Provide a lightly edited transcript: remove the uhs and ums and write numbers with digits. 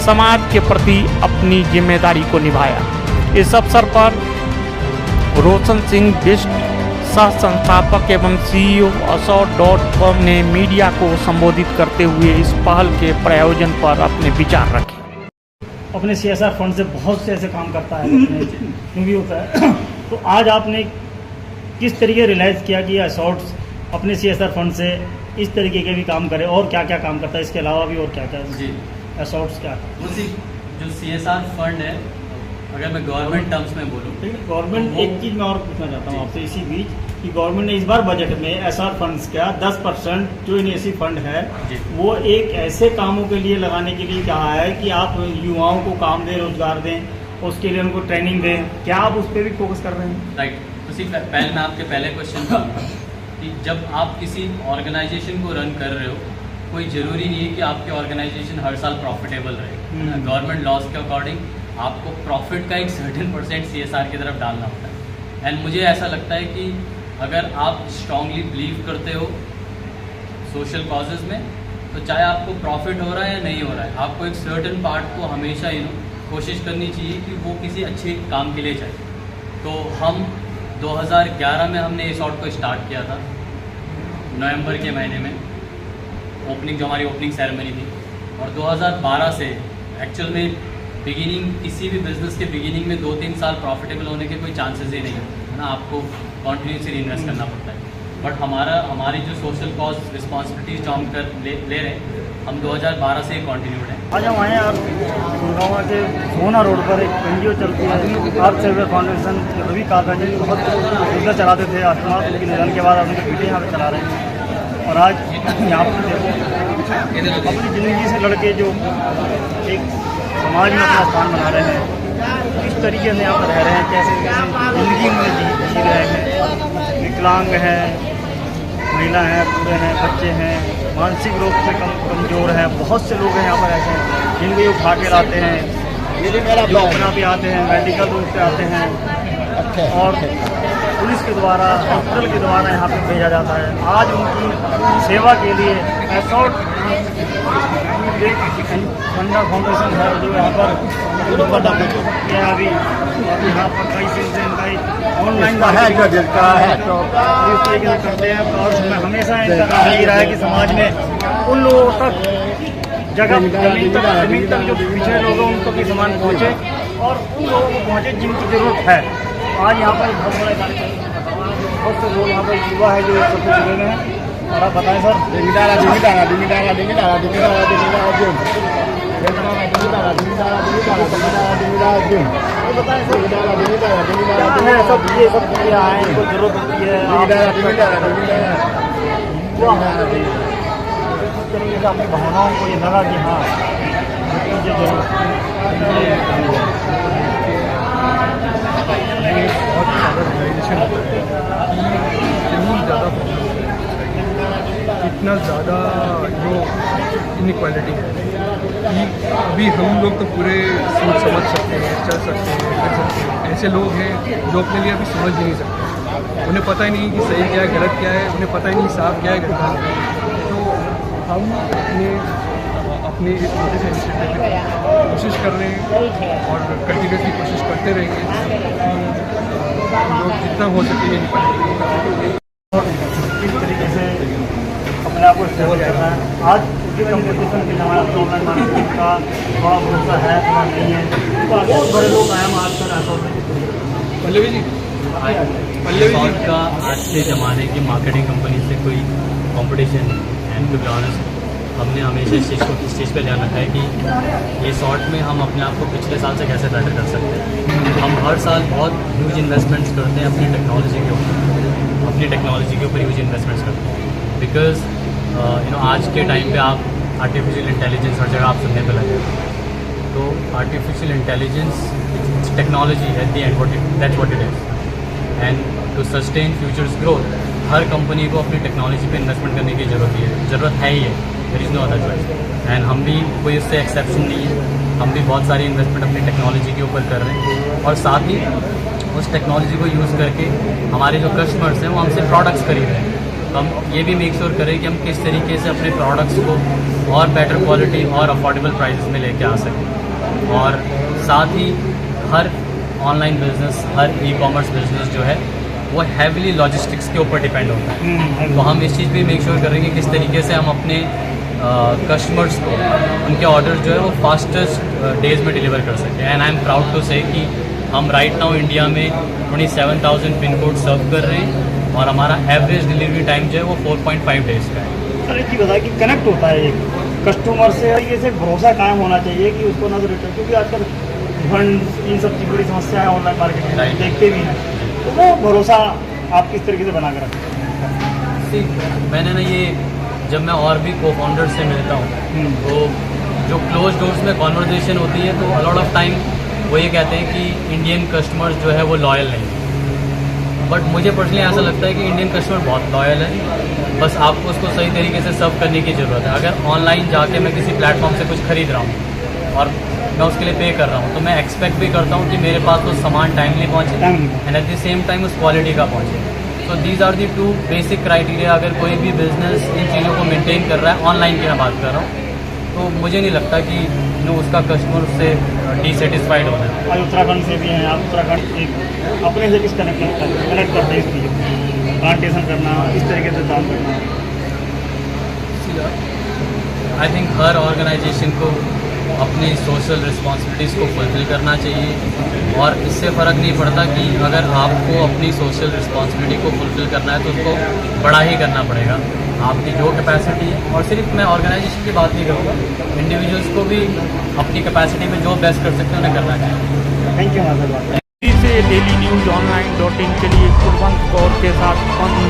समाज के प्रति अपनी जिम्मेदारी को निभाया। इस अवसर पर रोशन सिंह बिष्ट सह संस्थापक एवं CEO assault.com ने मीडिया को संबोधित करते हुए इस पहल के प्रयोजन पर अपने विचार रखे। अपने CSR फंड से बहुत से ऐसे काम करता है भी होता है। तो आज आपने किस तरीके रियलाइज़ किया कि असॉल्ट्स अपने CSR फंड से इस तरीके के भी काम करे, और क्या क्या काम करता है इसके अलावा भी, और क्या क्या जी असॉल्ट्स क्या उसी जो CSR फंड है, अगर मैं गवर्नमेंट टर्म्स में बोलूँ, गवर्नमेंट एक चीज़ मैं और पूछना चाहता हूँ आपसे इसी बीच कि गवर्नमेंट ने इस बार बजट में SR फंड्स का 10% जो इनिशियल फंड है वो एक ऐसे कामों के लिए लगाने के लिए कहा है कि आप युवाओं को काम दें, रोजगार दें, उसके लिए उनको ट्रेनिंग दें। क्या आप उस पर भी फोकस कर रहे हैं? राइट। उसी पहले मैं आपके पहले क्वेश्चन का कि जब आप किसी ऑर्गेनाइजेशन को रन कर रहे हो, कोई ज़रूरी नहीं है कि आपकी ऑर्गेनाइजेशन हर साल प्रॉफिटेबल रहे। गवर्नमेंट लॉज के अकॉर्डिंग आपको प्रॉफिट का एक सर्टेन % CSR की तरफ डालना होता है। एंड मुझे ऐसा लगता है कि अगर आप स्ट्रांगली बिलीव करते हो सोशल कॉजेज़ में, तो चाहे आपको प्रॉफिट हो रहा है या नहीं हो रहा है, आपको एक सर्टेन पार्ट को हमेशा कोशिश करनी चाहिए कि वो किसी अच्छे काम के लिए जाए। तो हम 2011 में हमने इस सॉर्ट को स्टार्ट किया था, नवंबर के महीने में ओपनिंग, जो हमारी ओपनिंग सेरेमनी थी। और 2012 से एक्चुअल में बिगिनिंग, किसी भी बिजनेस के बिगिनिंग में 2-3 साल प्रॉफिटेबल होने के कोई चांसेस ही नहीं है ना, आपको कॉन्टिन्यूसली इन्वेस्ट करना पड़ता है। बट हमारी जो सोशल कॉज रिस्पॉन्सिबिलिटीज जो हम ले रहे हैं, हम 2012 से ही कॉन्टिन्यूड हैं। आज हम आए हैं और गुड़गांव के सोना रोड पर एक NGO चलती है, आर्थ सेवियर फाउंडेशन। रवि काका जी बहुत सुविधा चलाते थे, आत्मा उनके निधन के बाद उनके बेटे यहाँ पे चला रहे हैं। और आज यहाँ पर अपनी ज़िंदगी से लड़के जो एक समाज में अपना स्थान बना रहे हैं, किस तरीके से यहाँ पर रह रहे हैं, कैसे कैसे ज़िंदगी में जी रहे हैं। विकलांग हैं, महिला हैं, बूढ़े हैं, बच्चे हैं, मानसिक रूप से कमज़ोर हैं। बहुत से लोग हैं यहाँ पर ऐसे हैं जिनको ये उठा के लाते हैं, जो अपना भी आते हैं, मेडिकल रूप से आते हैं, और पुलिस के द्वारा, हॉस्पिटल के द्वारा यहाँ पे भेजा जाता है। आज उनकी सेवा के लिए असॉल्ट फंडा फाउंडेशन है जो यहाँ पर अभी यहाँ पर कई सिलसिले ऑनलाइन है तो इस तरीके से करते हैं। और हमेशा इनका यही रहा है कि समाज में उन लोगों तक जमीन तक जो पिछड़े लोग हैं उन तक ये सामान पहुँचे और उन लोगों को पहुँचे जिनकी ज़रूरत है। आज यहाँ पर बहुत बड़ा कार्यक्रम, बहुत से लोग यहाँ पर युवा है जो सब कुछ जुड़े हैं। और आप बताएं सर। सब ये सब चीज़ें आए, इनको जरूरत होती है। इस तरीके से अपनी भावनाओं को ये लगा कि हाँ मुझे जरूरत इतना ज़्यादा जो इनइक्वालिटी है कि अभी हम लोग तो पूरे सोच समझ सकते हैं, चल सकते हैं, कर सकते हैं। ऐसे लोग हैं जो अपने लिए अभी समझ नहीं सकते, उन्हें पता ही नहीं कि सही क्या है, गलत क्या है, उन्हें पता ही नहीं साफ क्या है, गलत क्या है। तो हम अपने इस छोटे से इनिशिएटिव में कोशिश कर रहे हैं और कंटिन्यूसली कोशिश करते रहेंगे कि लोग जितना हो सके ये इनइक्वालिटी किस तरीके से अपने आप को स्टेबल करना है। आज के कंपटीशन के ज़माने में ऑनलाइन मार्केटिंग का थोड़ा भरोसा है, थोड़ा नहीं है, तो बहुत बड़े लोग आए हम आज तक ऐसा पल्लवी जी का आज के ज़माने की मार्केटिंग कंपनी से कोई competition and to be honest हमने हमेशा इस चीज़ पर ध्यान रखा है कि ये शॉर्ट में हम अपने आप को पिछले साल से कैसे बेटर कर सकते हैं। हम हर साल बहुत ह्यूज इन्वेस्टमेंट्स करते हैं अपनी टेक्नोलॉजी के ऊपर ह्यूज इन्वेस्टमेंट्स करते हैं। बिकॉज आज के टाइम पे आप आर्टिफिशियल इंटेलिजेंस हर जगह आप सुनने पे लगे, तो artificial intelligence technology at the end that's what it is. And to sustain futures growth हर कंपनी को अपनी टेक्नोलॉजी पे इन्वेस्टमेंट करने की ज़रूरत है ही है। There is no other choice. And हम भी कोई उससे एक्सेप्शन नहीं है। हम भी बहुत सारी इन्वेस्टमेंट अपनी टेक्नोलॉजी के ऊपर कर रहे हैं और साथ ही उस टेक्नोलॉजी को यूज़ करके हमारे जो कस्टमर्स हैं वो हमसे प्रोडक्ट्स खरीद रहे हैं। हम ये भी मेक श्योर करें कि हम किस तरीके से अपने प्रोडक्ट्स को और बेटर क्वालिटी और अफोर्डेबल प्राइसेस में लेके आ सकें। और साथ ही हर ऑनलाइन बिजनेस, हर ई कॉमर्स बिजनेस जो है वो हैविली लॉजिस्टिक्स के ऊपर डिपेंड होता है। तो हम इस चीज़ पे मेक श्योर करेंगे किस तरीके से हम अपने कस्टमर्स को उनके ऑर्डर जो है वो फास्टेस्ट डेज में डिलीवर कर सकें। And I am proud to say कि हम राइट नाउ इंडिया में 27,000 पिन कोड सर्व कर रहे हैं और हमारा एवरेज डिलीवरी टाइम जो है वो 4.5 डेज़ का है। सर एक चीज़ बताया कि कनेक्ट होता है एक कस्टमर से, ये से भरोसा कायम होना चाहिए कि उसको ना तो रिटर्न, क्योंकि आजकल फंड इन सब की बड़ी समस्याएं ऑनलाइन मार्केटिंग में देखते भी हैं, तो वो भरोसा आप किस तरीके से बना कर रखते हैं? मैंने ना ये जब मैं और भी को फाउंडर से मिलता हूँ तो जो क्लोज डोर्स में कॉन्वर्जेसन होती है तो अलॉट ऑफ टाइम वो ये कहते हैं कि इंडियन कस्टमर्स जो है वो लॉयल नहीं है। बट मुझे पर्सनली ऐसा लगता है कि इंडियन कस्टमर बहुत लॉयल है, बस आपको उसको सही तरीके से सर्व करने की ज़रूरत है। अगर ऑनलाइन जाके मैं किसी प्लेटफॉर्म से कुछ खरीद रहा हूँ और मैं उसके लिए पे कर रहा हूँ तो मैं एक्सपेक्ट भी करता हूँ कि मेरे पास वो सामान टाइमली पहुँचे and at the same time उस क्वालिटी का पहुँचे। So these are the 2 basic criteria. अगर कोई भी बिजनेस इन चीज़ों को मेंटेन कर रहा है, ऑनलाइन की मैं बात कर रहा हूँ, तो मुझे नहीं लगता कि उसका कस्टमर उससे डिससेटिस्फाइड होना है। आज उत्तराखंड से भी हैं आप, उत्तराखंड एक अपने से किस कनेक्ट करते हैं इस चीज़ों को, प्लांटेशन करना, इस तरीके से काम करना? आई थिंक हर ऑर्गेनाइजेशन को अपनी सोशल रिस्पॉन्सिबिलिटीज़ को फुलफिल करना चाहिए और इससे फ़र्क नहीं पड़ता कि अगर आपको अपनी सोशल रिस्पॉन्सिबिलिटी को फुलफिल करना है तो उसको बड़ा ही करना पड़ेगा। आपकी जो कैपेसिटी है, और सिर्फ मैं ऑर्गेनाइजेशन की बात नहीं करूँगा, इंडिविजुअल्स को भी अपनी कैपेसिटी में जो बेस्ट कर सकते हैं उन्हें करना चाहिए। Thank you. से डेली न्यूज़ online.in के लिए कुलवंत कौर के साथ